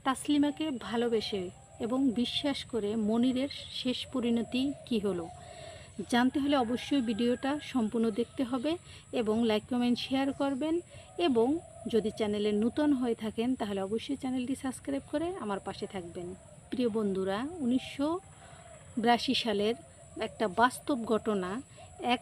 তাসলিমাকে ভালোবেসে এবং বিশ্বাস করে মনিরের শেষ পরিণতি কী হলো জানতে হলে অবশ্যই ভিডিওটা সম্পূর্ণ দেখতে হবে এবং লাইক কমেন্ট শেয়ার করবেন। এবং যদি চ্যানেলে নতুন হয়ে থাকেন তাহলে অবশ্যই চ্যানেলটি সাবস্ক্রাইব করে আমার পাশে থাকবেন। প্রিয় বন্ধুরা, 1982 সালের একটা বাস্তব ঘটনা। এক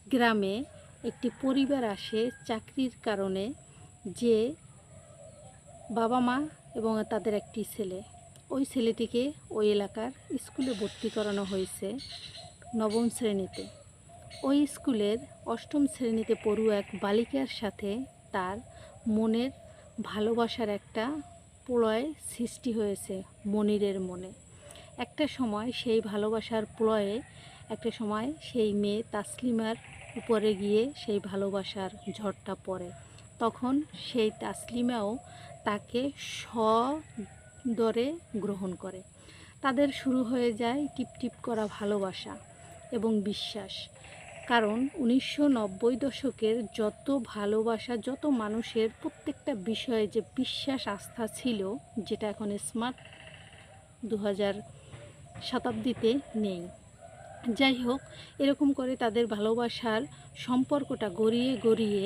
গ্রামে একটি পরিবার আসে চাকরির কারণে, যে বাবা মা এবং তাদের একটি ছেলে। ওই ছেলেটিকে ওই এলাকার স্কুলে ভর্তি করানো হয়েছে নবম শ্রেণীতে। ওই স্কুলের অষ্টম শ্রেণীতে পড়ুয়া এক বালিকার সাথে তার মনের ভালোবাসার একটা প্রলয় সৃষ্টি হয়েছে মনিরের মনে। একটা সময় সেই ভালোবাসার প্রলয়ে একটা সময় সেই মেয়ে তাসলিমার উপরে গিয়ে সেই ভালোবাসার ঝড়টা পড়ে। তখন সেই তাসলিমাও তাকে সদরে গ্রহণ করে। তাদের শুরু হয়ে যায় টিপটিপ করা ভালোবাসা এবং বিশ্বাস। কারণ 1990 দশকের যত ভালোবাসা, যত মানুষের প্রত্যেকটা বিষয়ে যে বিশ্বাস আস্থা ছিল, যেটা এখন স্মার্ট 2000 শতাব্দীতে নেই। যাই হোক, এরকম করে তাদের ভালোবাসার সম্পর্কটা গড়িয়ে গড়িয়ে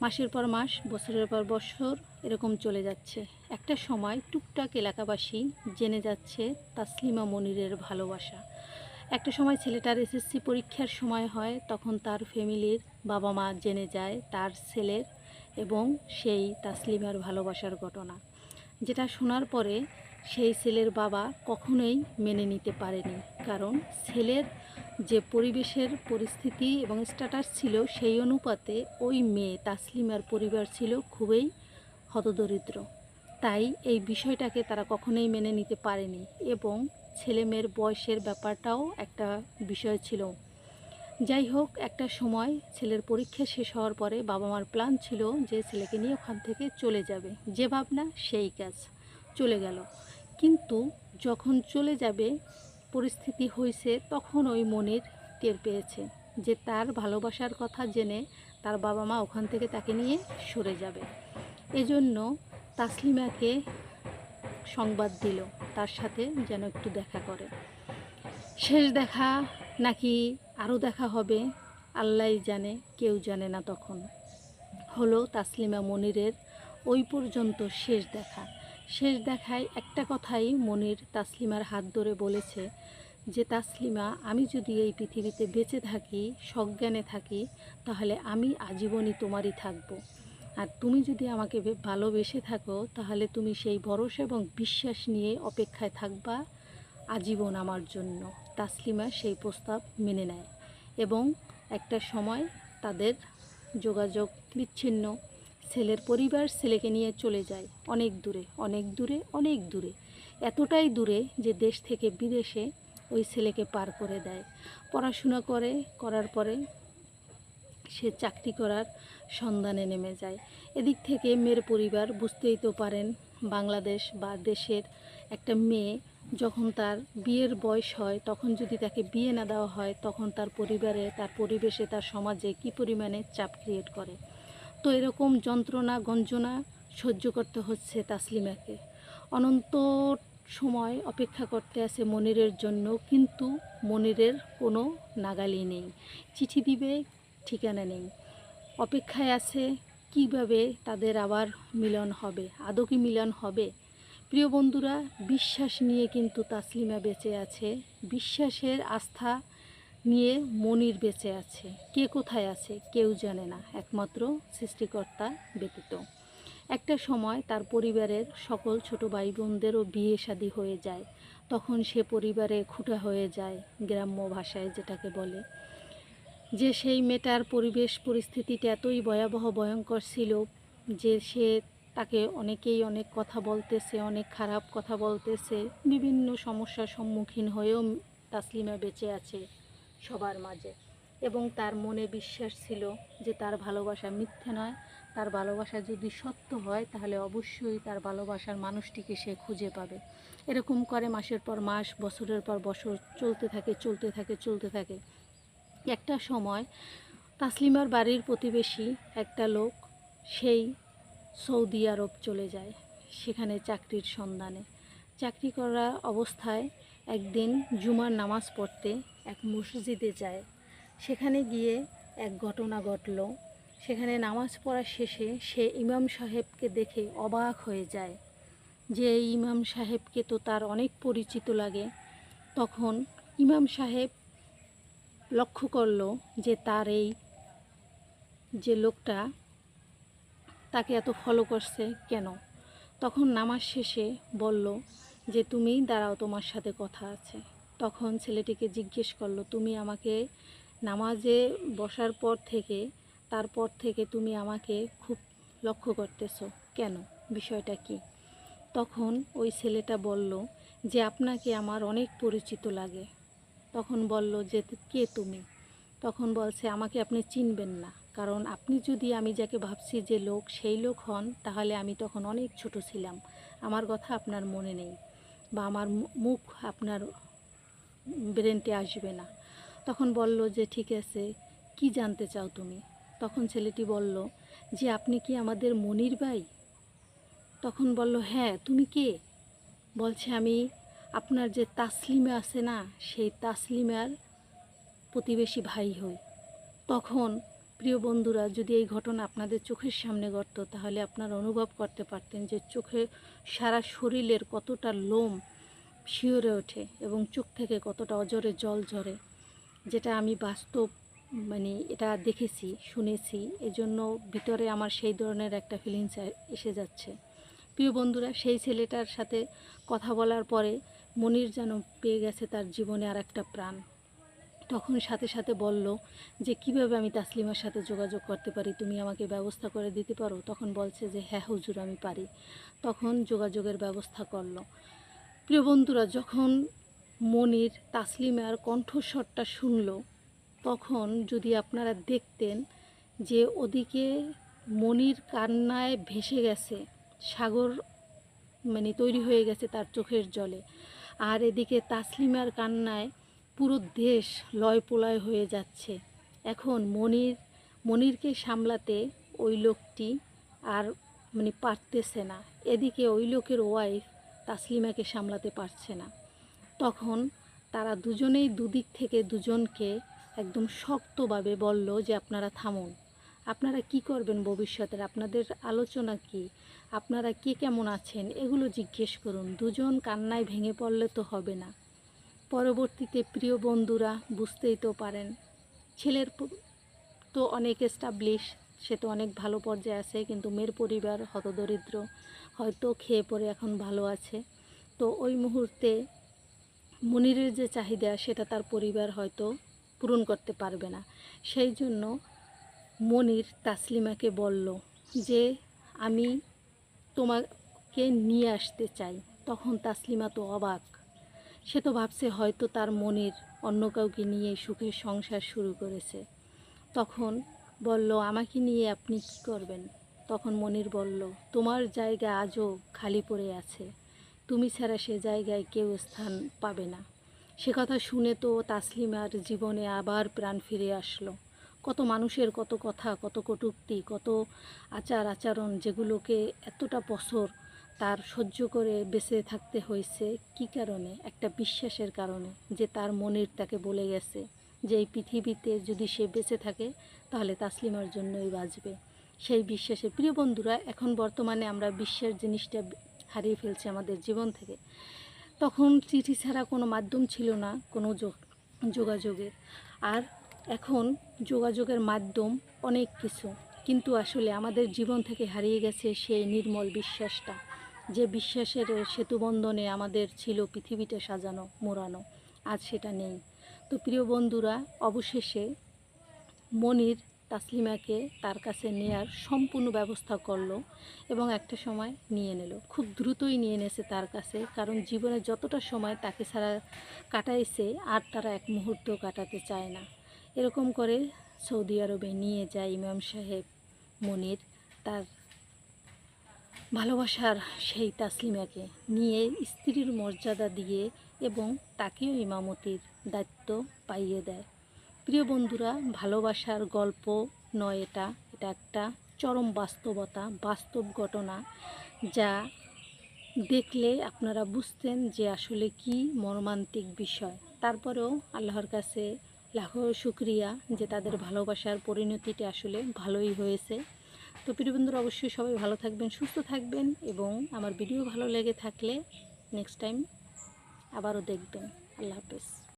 মাসের পর মাস, বছরের পর বছর এরকম চলে যাচ্ছে। একটা সময় টুকটাক এলাকাবাসী জেনে যাচ্ছে তাসলিমা মনিরের ভালোবাসা। একটা সময় ছেলেটার এসএসসি পরীক্ষার সময় হয়, তখন তার ফ্যামিলির বাবা মা জেনে যায় তার ছেলের এবং সেই তাসলিমার ভালোবাসার ঘটনা। যেটা শোনার পরে সেই ছেলের বাবা কখনোই মেনে নিতে পারেনি। কারণ ছেলের যে পরিবেশের পরিস্থিতি এবং স্ট্যাটাস ছিল, সেই অনুপাতে ওই মেয়ে তাসলিমার পরিবার ছিল খুবই হতদরিদ্র। তাই এই বিষয়টাকে তারা কখনোই মেনে নিতে পারেনি এবং ছেলে মেয়ের বয়সের ব্যাপারটাও একটা বিষয় ছিল। যাই হোক, একটা সময় ছেলের পরীক্ষা শেষ হওয়ার পরে বাবা মার প্ল্যান ছিল যে ছেলেকে নিয়ে ওখান থেকে চলে যাবে। যে ভাবনা সেই কাজ, চলে গেল। কিন্তু যখন চলে যাবে পরিস্থিতি হয়েছে, তখন ওই মনির টের পেয়েছে যে তার ভালোবাসার কথা জেনে তার বাবা মা ওখান থেকে তাকে নিয়ে সরে যাবে। এজন্য তাসলিমাকে সংবাদ দিল তার সাথে যেন একটু দেখা করে। শেষ দেখা নাকি আরও দেখা হবে আল্লাহই জানে, কেউ জানে না। তখন হলো তাসলিমা মনিরের ওই পর্যন্ত শেষ দেখা। শেষ দেখায় একটা কথাই মনির তাসলিমার হাত ধরে বলেছে যে, তাসলিমা, আমি যদি এই পৃথিবীতে বেঁচে থাকি, সজ্ঞানে থাকি, তাহলে আমি আজীবনই তোমারই থাকব। আর তুমি যদি আমাকে ভালোবেসে থাকো, তাহলে তুমি সেই ভরসা এবং বিশ্বাস নিয়ে অপেক্ষায় থাকবা আজীবন আমার জন্য। তাসলিমা সেই প্রস্তাব মেনে নেয় এবং একটা সময় তাদের যোগাযোগ বিচ্ছিন্ন। ছেলের পরিবার ছেলেকে নিয়ে চলে যায় অনেক দূরে, অনেক দূরে, অনেক দূরে। এতটাই দূরে যে দেশ থেকে বিদেশে ওই ছেলেকে পার করে দেয়। পড়াশোনা করার পরে সে চাকরি করার সন্ধানে নেমে যায়। এদিক থেকে মেয়ের পরিবার, বুঝতেই তো পারেন, বাংলাদেশ বা দেশের একটা মেয়ে যখন তার বিয়ের বয়স হয়, তখন যদি তাকে বিয়ে না দেওয়া হয়, তখন তার পরিবারে, তার পরিবেশে, তার সমাজে কী পরিমাণে চাপ ক্রিয়েট করে। তো এরকম যন্ত্রণা গঞ্জনা সহ্য করতে হচ্ছে তাসলিমাকে। অনন্ত সময় অপেক্ষা করতে আছে মনিরের জন্য, কিন্তু মনিরের কোনো নাগালি নেই। চিঠি দিবে, ঠিকানা নেই। অপেক্ষায় আছে কিভাবে তাদের আবার মিলন হবে, আদৌ কি মিলন হবে। প্রিয় বন্ধুরা, বিশ্বাস নিয়ে কিন্তু তাসলিমা বেঁচে আছে, বিশ্বাসের আস্থা নিয়ে মনির বেঁচে আছে। কে কোথায় আছে কেউ জানে না, একমাত্র সৃষ্টিকর্তা ব্যতীত। একটা সময় তার পরিবারের সকল ছোট ভাই বোনদেরও বিয়ে শাদী হয়ে যায়। তখন সে পরিবারে খুঁটা হয়ে যায়, গ্রাম্য ভাষায় যেটাকে বলে। যে সেই মেয়েটার পরিবেশ পরিস্থিতিটা এতই ভয়াবহ ভয়ঙ্কর ছিল যে তাকে অনেকেই অনেক কথা বলতেছে, অনেক খারাপ কথা বলতেছে, বিভিন্ন সমস্যার সম্মুখীন হয়েও তাসলিমা বেঁচে আছে সবার মাঝে। এবং তার মনে বিশ্বাস ছিল যে তার ভালোবাসা মিথ্যে নয়, তার ভালোবাসা যদি সত্য হয় তাহলে অবশ্যই তার ভালোবাসার মানুষটিকে সে খুঁজে পাবে। এরকম করে মাসের পর মাস, বছরের পর বছর চলতে থাকে, চলতে থাকে, চলতে থাকে। একটা সময় তাসলিমার বাড়ির প্রতিবেশী একটা লোক সেই সৌদি আরব চলে যায়। সেখানে চাকরির সন্ধানে। চাকরি করা অবস্থায় একদিন জুমার নামাজ পড়তে এক মসজিদে যায়। সেখানে গিয়ে এক ঘটনা ঘটল। সেখানে নামাজ পড়া শেষে সে ইমাম সাহেবকে দেখে অবাক হয়ে যায় যে এই ইমাম সাহেবকে তো তার অনেক পরিচিত লাগে। তখন ইমাম সাহেব লক্ষ্য করল যে তার এই যে লোকটা তাকে এত ফলো করছে কেন। তখন নামাজ শেষে বলল যে তুমি দাঁড়াও, তোমার সাথে কথা আছে। তখন ছেলেটিকে জিজ্ঞেস করলো, তুমি আমাকে নামাজে বসার পর থেকে তারপর থেকে তুমি আমাকে খুব লক্ষ্য করতেছো কেন, বিষয়টা কি? তখন ওই ছেলেটা বলল যে আপনাকে আমার অনেক পরিচিত লাগে। তখন বলল যে কে তুমি? তখন বলছে আমাকে আপনি চিনবেন না, কারণ আপনি যদি আমি যাকে ভাবছি যে লোক সেই লোক হন তাহলে আমি তখন অনেক ছোট ছিলাম, আমার কথা আপনার মনে নেই বা আমার মুখ আপনার ব্রেনটে আসবে না। তখন বলল যে ঠিক আছে, কি জানতে চাও তুমি? তখন ছেলেটি বলল যে আপনি কি আমাদের মনির ভাই? তখন বলল হ্যাঁ, তুমি কে? বলছে আমি আপনার যে তাসলিমা আছে না, সেই তাসলিমার প্রতিবেশী ভাই হই। তখন প্রিয় বন্ধুরা, যদি এই ঘটনা আপনাদের চোখের সামনে ঘটতো তাহলে আপনারা অনুভব করতে পারতেন যে চোখে সারা শরীরের কতটা লোম শিউরে ওঠে এবং চোখ থেকে কতটা অজরে জল ঝরে, যেটা আমি বাস্তব এটা দেখেছি, শুনেছি, এজন্য ভিতরে আমার সেই ধরনের একটা ফিলিংস এসে যাচ্ছে। প্রিয় বন্ধুরা, সেই ছেলেটার সাথে কথা বলার পরে মনির যেন পেয়ে গেছে তার জীবনে আর একটা প্রাণ। তখন সাথে সাথে বলল যে কিভাবে আমি তাসলিমার সাথে যোগাযোগ করতে পারি, তুমি আমাকে ব্যবস্থা করে দিতে পারো? তখন বলছে যে হ্যাঁ হুজুর, আমি পারি। তখন যোগাযোগের ব্যবস্থা করলো। প্রিয় বন্ধুরা, যখন মনির তাসলিমার কণ্ঠস্বরটা শুনল, তখন যদি আপনারা দেখতেন যে ওদিকে মনির কান্নায় ভেসে গেছে, সাগর তৈরি হয়ে গেছে তার চোখের জলে, আর এদিকে তাসলিমার কান্নায় পুরো দেশ লয় পোলয় হয়ে যাচ্ছে। এখন মনিরকে সামলাতে ওই লোকটি আর পারতেছে না, এদিকে ওই লোকের ওয়াইফ তাসলিমাকে সামলাতে পারছে না। তখন তারা দুজনেই দুদিক থেকে দুজনকে একদম শক্তভাবে বলল যে আপনারা থামুন, আপনারা কি করবেন ভবিষ্যতের, আপনাদের আলোচনা কি, আপনারা কে কেমন আছেন এগুলো জিজ্ঞেস করুন। দুজন কান্নায় ভেঙে পড়লে তো হবে না। পরবর্তীতে প্রিয় বন্ধুরা, বুঝতেই তো পারেন, ছেলের তো অনেক এস্টাবলিশ, সে তো অনেক ভালো পর্যায়ে আছে, কিন্তু মেয়ের পরিবার হতদরিদ্র, হয়তো খেয়ে পরে এখন ভালো আছে। তো ওই মুহূর্তে মনিরের যে চাহিদা সেটা তার পরিবার হয়তো পূরণ করতে পারবে না। সেই জন্য মনির তাসলিমাকে বলল যে আমি তোমাকে নিয়ে আসতে চাই। তখন তাসলিমা তো অবাক, সে তো ভাবছে হয়তো তার মনির অন্য কাউকে নিয়ে সুখের সংসার শুরু করেছে। তখন বলল আমাকে নিয়ে আপনি কি করবেন? তখন মনির বলল তোমার জায়গা আজও খালি পড়ে আছে, তুমি ছাড়া সে জায়গায় কেউ স্থান পাবে না। সে কথা শুনে তো তাসলিমার জীবনে আবার প্রাণ ফিরে আসলো। কত মানুষের কত কথা, কত কটূক্তি, কত আচার আচরণ, যেগুলোকে এতটা বছর তার সহ্য করে বেঁচে থাকতে হয়েছে কি কারণে? একটা বিশ্বাসের কারণে, যে তার মনির তাকে বলে গেছে যে এই পৃথিবীতে যদি সে বেঁচে থাকে তাহলে তাসলিমার জন্যই বাঁচবে। সেই বিশ্বাসে প্রিয় বন্ধুরা, এখন বর্তমানে আমরা বিশ্বাস জিনিসটা হারিয়ে ফেলছি আমাদের জীবন থেকে। তখন চিঠি ছাড়া কোনো মাধ্যম ছিল না কোনো যোগাযোগের, আর এখন যোগাযোগের মাধ্যম অনেক কিছু, কিন্তু আসলে আমাদের জীবন থেকে হারিয়ে গেছে সেই নির্মল বিশ্বাসটা, যে বিশ্বাসের সেতুবন্ধনে আমাদের ছিল পৃথিবীটা সাজানো মোড়ানো, আজ সেটা নেই। তো প্রিয় বন্ধুরা, অবশেষে মনির তাসলিমাকে তার কাছে নেয়ার সম্পূর্ণ ব্যবস্থা করলো এবং একটা সময় নিয়ে নিল, খুব দ্রুতই নিয়ে নেছে তার কাছে, কারণ জীবনে যতটা সময় তাকে ছাড়া কাটাইছে আর তারা এক মুহূর্ত কাটাতে চায় না। এরকম করে সৌদি আরবে নিয়ে যায় ইমাম সাহেব মনির তার ভালোবাসার সেই তাসলিমাকে, নিয়ে স্ত্রীর মর্যাদা দিয়ে এবং তাকেও ইমামতির দায়িত্ব পাইয়ে দেয়। প্রিয় বন্ধুরা, ভালোবাসার গল্প নয়, এটা একটা চরম বাস্তবতা, বাস্তব ঘটনা, যা দেখলে আপনারা বুঝতেন যে আসলে কি মর্মান্তিক বিষয়। তারপরেও আল্লাহর কাছে লাখো শুকরিয়া যে তাদের ভালোবাসার পরিণতিটা আসলে ভালোই হয়েছে। তো প্রিয় বন্ধুরা, অবশ্যই সবাই ভালো থাকবেন, সুস্থ থাকবেন, এবং আমার ভিডিও ভালো লেগে থাকলে নেক্সট টাইম আবারও দেখবেন। আল্লাহ হাফেজ।